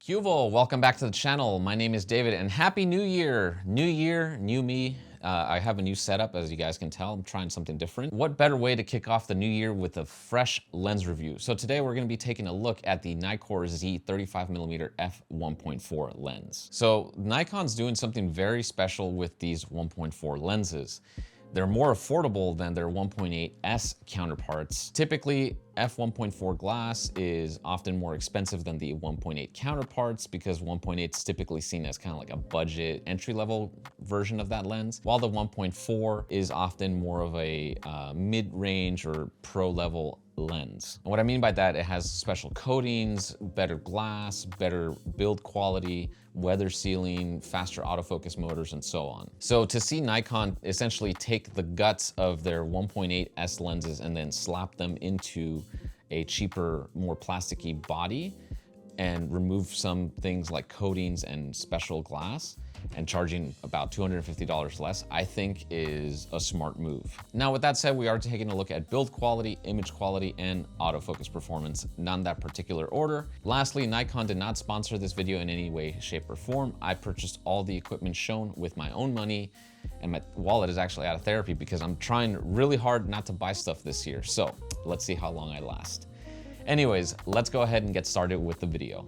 Huvel, welcome back to the channel. My name is David and Happy New Year. New year, new me. I have a new setup, as you guys can tell. I'm trying something different. What better way to kick off the new year with a fresh lens review? So today we're gonna be taking a look at the Nikon Z 35mm f1.4 lens. So Nikon's doing something very special with these 1.4 lenses. They're more affordable than their 1.8S counterparts. Typically, f1.4 glass is often more expensive than the 1.8 counterparts because 1.8 is typically seen as kind of like a budget entry-level version of that lens, while the 1.4 is often more of a mid-range or pro-level lens. And what I mean by that, it has special coatings, better glass, better build quality, weather sealing, faster autofocus motors, and so on. So to see Nikon essentially take the guts of their 1.8S lenses and then slap them into a cheaper, more plasticky body and remove some things like coatings and special glass and charging about $250 less, I think is a smart move. Now, with that said, we are taking a look at build quality, image quality, and autofocus performance, not in that particular order. Lastly, Nikon did not sponsor this video in any way, shape, or form. I purchased all the equipment shown with my own money, and my wallet is actually out of therapy because I'm trying really hard not to buy stuff this year. So let's see how long I last. Anyways, let's go ahead and get started with the video.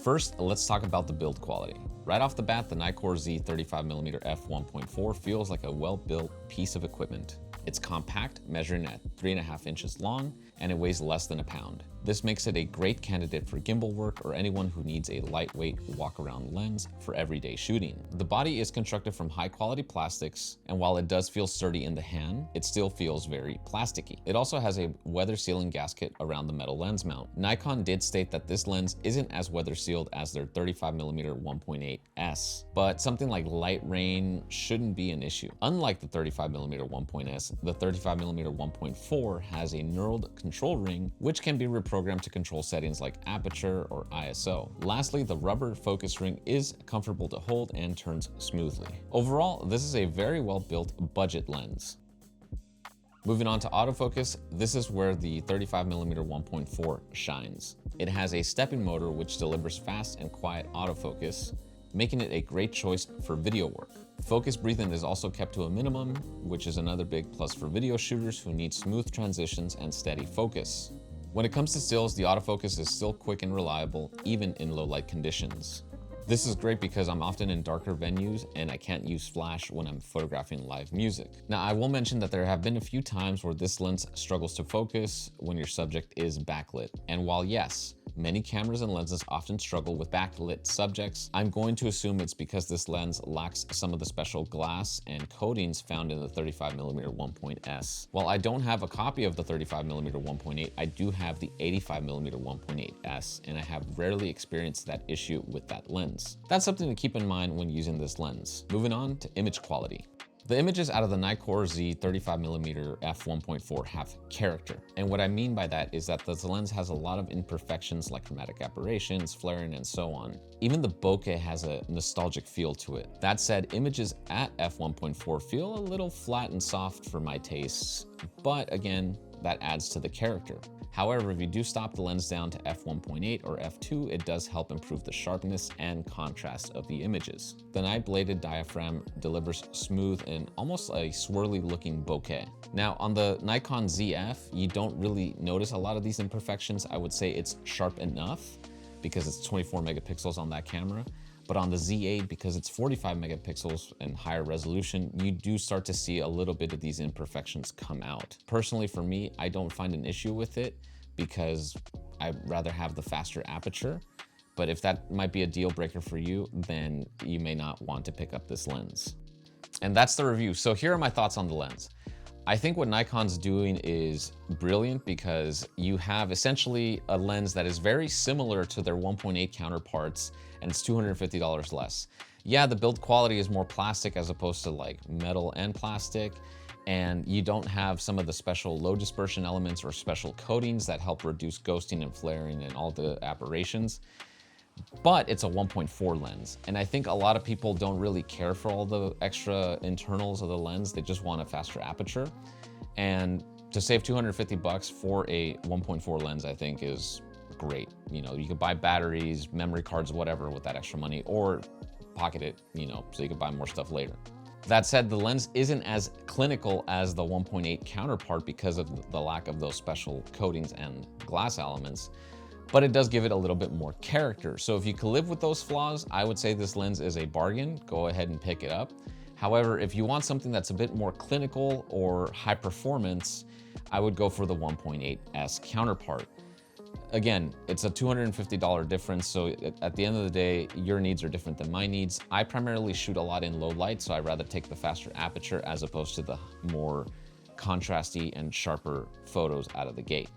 First, let's talk about the build quality. Right off the bat, the Nikon Z 35mm f1.4 feels like a well-built piece of equipment. It's compact, measuring at 3.5 inches long, and it weighs less than a pound. This makes it a great candidate for gimbal work or anyone who needs a lightweight walk-around lens for everyday shooting. The body is constructed from high-quality plastics, and while it does feel sturdy in the hand, it still feels very plasticky. It also has a weather-sealing gasket around the metal lens mount. Nikon did state that this lens isn't as weather-sealed as their 35mm 1.8S, but something like light rain shouldn't be an issue. Unlike the 35mm 1.S, the 35mm 1.4 has a knurled control ring, which can be reprogrammed to control settings like aperture or ISO. Lastly, the rubber focus ring is comfortable to hold and turns smoothly. Overall, this is a very well-built budget lens. Moving on to autofocus, this is where the 35mm 1.4 shines. It has a stepping motor which delivers fast and quiet autofocus, making it a great choice for video work. Focus breathing is also kept to a minimum, which is another big plus for video shooters who need smooth transitions and steady focus. When it comes to stills, the autofocus is still quick and reliable, even in low light conditions. This is great because I'm often in darker venues and I can't use flash when I'm photographing live music. Now, I will mention that there have been a few times where this lens struggles to focus when your subject is backlit. And while yes, many cameras and lenses often struggle with backlit subjects, I'm going to assume it's because this lens lacks some of the special glass and coatings found in the 35mm 1.S. While I don't have a copy of the 35mm 1.8, I do have the 85mm 1.8S, and I have rarely experienced that issue with that lens. That's something to keep in mind when using this lens. Moving on to image quality. The images out of the Nikon Z 35mm f1.4 have character. And what I mean by that is that this lens has a lot of imperfections like chromatic aberrations, flaring, and so on. Even the bokeh has a nostalgic feel to it. That said, images at f1.4 feel a little flat and soft for my tastes, but again, that adds to the character. However, if you do stop the lens down to f1.8 or f2, it does help improve the sharpness and contrast of the images. The knife-bladed diaphragm delivers smooth and almost a swirly looking bokeh. Now, on the Nikon ZF, you don't really notice a lot of these imperfections. I would say it's sharp enough because it's 24 megapixels on that camera. But on the Z8, because it's 45 megapixels and higher resolution, you do start to see a little bit of these imperfections come out. Personally, for me, I don't find an issue with it because I'd rather have the faster aperture. But if that might be a deal breaker for you, then you may not want to pick up this lens. And that's the review. So here are my thoughts on the lens. I think what Nikon's doing is brilliant because you have essentially a lens that is very similar to their 1.8 counterparts, and it's $250 less. Yeah, the build quality is more plastic as opposed to like metal and plastic, and you don't have some of the special low dispersion elements or special coatings that help reduce ghosting and flaring and all the aberrations. But it's a 1.4 lens. And I think a lot of people don't really care for all the extra internals of the lens. They just want a faster aperture. And to save $250 for a 1.4 lens, I think is great. You know, you could buy batteries, memory cards, whatever with that extra money, or pocket it, you know, so you could buy more stuff later. That said, the lens isn't as clinical as the 1.8 counterpart because of the lack of those special coatings and glass elements, but it does give it a little bit more character. So if you can live with those flaws, I would say this lens is a bargain. Go ahead and pick it up. However, if you want something that's a bit more clinical or high performance, I would go for the 1.8S counterpart. Again, it's a $250 difference, so at the end of the day, your needs are different than my needs. I primarily shoot a lot in low light, so I'd rather take the faster aperture as opposed to the more contrasty and sharper photos out of the gate.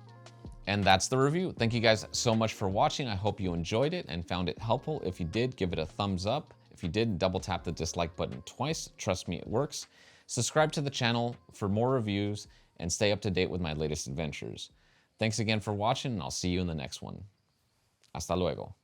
And that's the review. Thank you guys so much for watching. I hope you enjoyed it and found it helpful. If you did, give it a thumbs up. If you did, double tap the dislike button twice. Trust me, it works. Subscribe to the channel for more reviews and stay up to date with my latest adventures. Thanks again for watching, and I'll see you in the next one. Hasta luego.